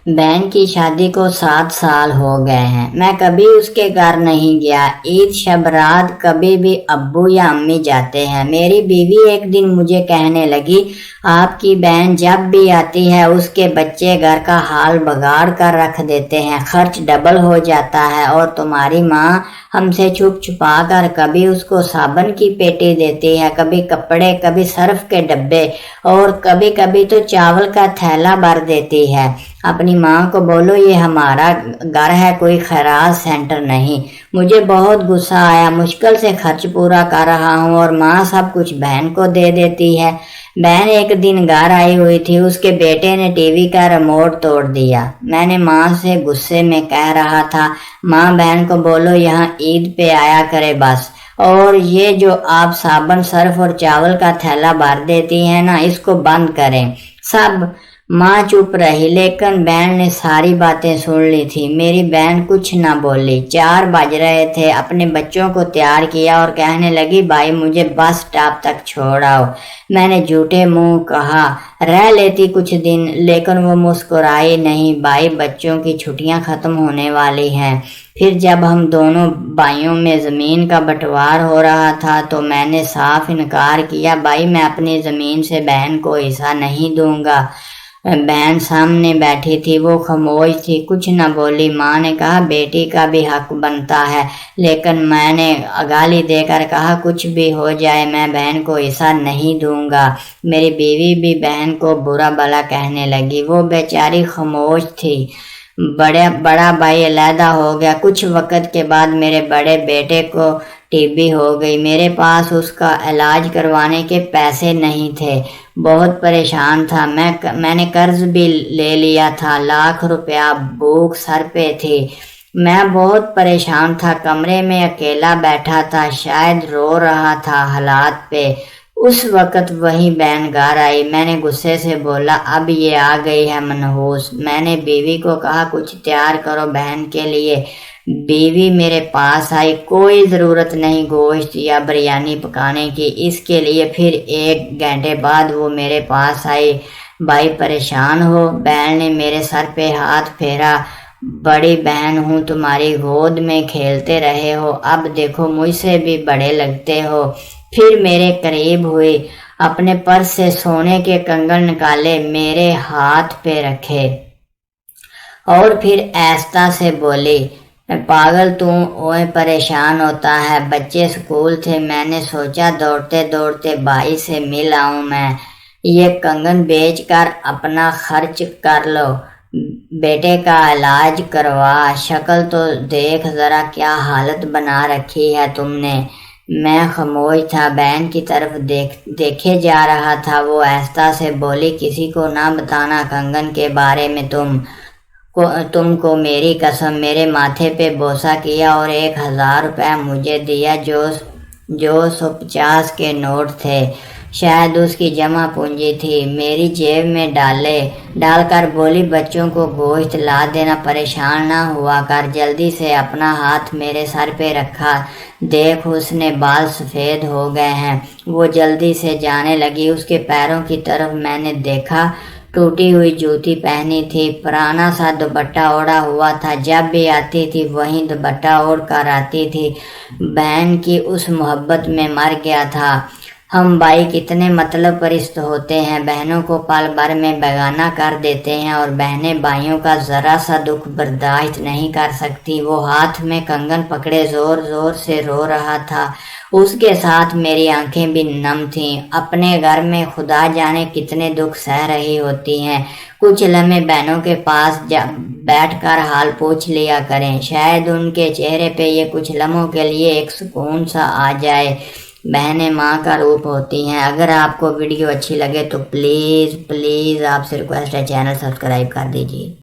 بہن کی شادی کو 7 سال ہو گئے ہیں، میں کبھی اس کے گھر نہیں گیا۔ عید شب رات کبھی بھی ابو یا امی جاتے ہیں۔ میری بیوی ایک دن مجھے کہنے لگی، آپ کی بہن جب بھی آتی ہے اس کے بچے گھر کا حال بگاڑ کر رکھ دیتے ہیں، خرچ ڈبل ہو جاتا ہے، اور تمہاری ماں ہم سے چھپ چھپا کر کبھی اس کو صابن کی پیٹی دیتی ہے، کبھی کپڑے، کبھی صرف کے ڈبے، اور کبھی کبھی تو چاول کا تھیلا بھر دیتی ہے۔ اپنی ماں کو بولو یہ ہمارا گھر ہے، کوئی خیرات سینٹر نہیں۔ مجھے بہت غصہ آیا، مشکل سے خرچ پورا کر رہا ہوں اور ماں سب کچھ بہن کو دے دیتی ہے۔ بہن ایک دن گھر آئی ہوئی تھی، اس کے بیٹے نے ٹی وی کا ریموٹ توڑ دیا۔ میں نے ماں سے غصے میں کہہ رہا تھا، ماں بہن کو بولو یہاں عید پہ آیا کرے بس، اور یہ جو آپ صابن، صرف اور چاول کا تھیلا بھر دیتی ہیں نا، اس کو بند کریں سب۔ ماں چپ رہی، لیکن بہن نے ساری باتیں سن لی تھی۔ میری بہن کچھ نہ بولی۔ 4 بج رہے تھے، اپنے بچوں کو تیار کیا اور کہنے لگی، بھائی مجھے بس سٹاپ تک چھوڑ آؤ۔ میں نے جھوٹے منہ کہا، رہ لیتی کچھ دن، لیکن وہ مسکرائی نہیں۔ بھائی بچوں کی چھٹیاں ختم ہونے والی ہیں۔ پھر جب ہم دونوں بھائیوں میں زمین کا بٹوار ہو رہا تھا تو میں نے صاف انکار کیا، بھائی میں اپنی زمین سے بہن کو حصہ نہیں دوں گا۔ بہن سامنے بیٹھی تھی، وہ خاموش تھی، کچھ نہ بولی۔ ماں نے کہا، بیٹی کا بھی حق بنتا ہے، لیکن میں نے گالی دے کر کہا، کچھ بھی ہو جائے میں بہن کو حصہ نہیں دوں گا۔ میری بیوی بھی بہن کو برا بھلا کہنے لگی، وہ بیچاری خاموش تھی۔ بڑا بھائی علیحدہ ہو گیا۔ کچھ وقت کے بعد میرے بڑے بیٹے کو ٹی بی ہو گئی۔ میرے پاس اس کا علاج کروانے کے پیسے نہیں تھے، بہت پریشان تھا۔ میں نے قرض بھی لے لیا تھا، لاکھ روپیہ، بھوک سر پہ تھی۔ میں بہت پریشان تھا، کمرے میں اکیلا بیٹھا تھا، شاید رو رہا تھا حالات پہ۔ اس وقت وہی بہن گھر آئی۔ میں نے غصے سے بولا، اب یہ آ گئی ہے منحوس۔ میں نے بیوی کو کہا، کچھ تیار کرو بہن کے لیے۔ بیوی میرے پاس آئی، کوئی ضرورت نہیں گوشت یا بریانی پکانے کی اس کے لیے۔ پھر 1 گھنٹے بعد وہ میرے پاس آئی، بھائی پریشان ہو؟ بہن نے میرے سر پہ ہاتھ پھیرا، بڑی بہن ہوں تمہاری، گود میں کھیلتے رہے ہو، اب دیکھو مجھ سے بھی بڑے لگتے ہو۔ پھر میرے قریب ہوئی، اپنے پرس سے سونے کے کنگن نکالے، میرے ہاتھ پہ رکھے، اور پھر آہستہ سے بولی، پاگل تو اوے پریشان ہوتا ہے، بچے سکول تھے، میں نے سوچا دوڑتے دوڑتے بھائی سے مل آؤں، میں یہ کنگن بیچ کر اپنا خرچ کر لو، بیٹے کا علاج کروا، شکل تو دیکھ ذرا کیا حالت بنا رکھی ہے تم نے۔ میں خاموش تھا، بہن کی طرف دیکھے جا رہا تھا۔ وہ آہستہ سے بولی، کسی کو نہ بتانا کنگن کے بارے میں، تم کو میری قسم۔ میرے ماتھے پہ بوسہ کیا اور 1000 روپے مجھے دیا، جو 150 کے نوٹ تھے، شاید اس کی جمع پونجی تھی، میری جیب میں ڈال کر بولی، بچوں کو گوشت لا دینا، پریشان نہ ہوا کر۔ جلدی سے اپنا ہاتھ میرے سر پہ رکھا، دیکھ اس نے بال سفید ہو گئے ہیں۔ وہ جلدی سے جانے لگی، اس کے پیروں کی طرف میں نے دیکھا، ٹوٹی ہوئی جوتی پہنی تھی، پرانا سا دوپٹہ اوڑھا ہوا تھا، جب بھی آتی تھی وہیں دوپٹہ اوڑھ کر آتی تھی۔ بہن کی اس محبت میں مر گیا تھا۔ ہم بھائی کتنے مطلب پرست ہوتے ہیں، بہنوں کو پل بھر میں بیگانہ کر دیتے ہیں، اور بہنیں بھائیوں کا ذرا سا دکھ برداشت نہیں کر سکتی۔ وہ ہاتھ میں کنگن پکڑے زور زور سے رو رہا تھا، اس کے ساتھ میری آنکھیں بھی نم تھیں۔ اپنے گھر میں خدا جانے کتنے دکھ سہ رہی ہوتی ہیں، کچھ لمحے بہنوں کے پاس بیٹھ کر حال پوچھ لیا کریں، شاید ان کے چہرے پہ یہ کچھ لمحوں کے لیے ایک سکون سا آ جائے۔ بہنیں ماں کا روپ ہوتی ہیں۔ اگر آپ کو ویڈیو اچھی لگے تو پلیز آپ سے ریکویسٹ ہے، چینل سبسکرائب کر دیجیے۔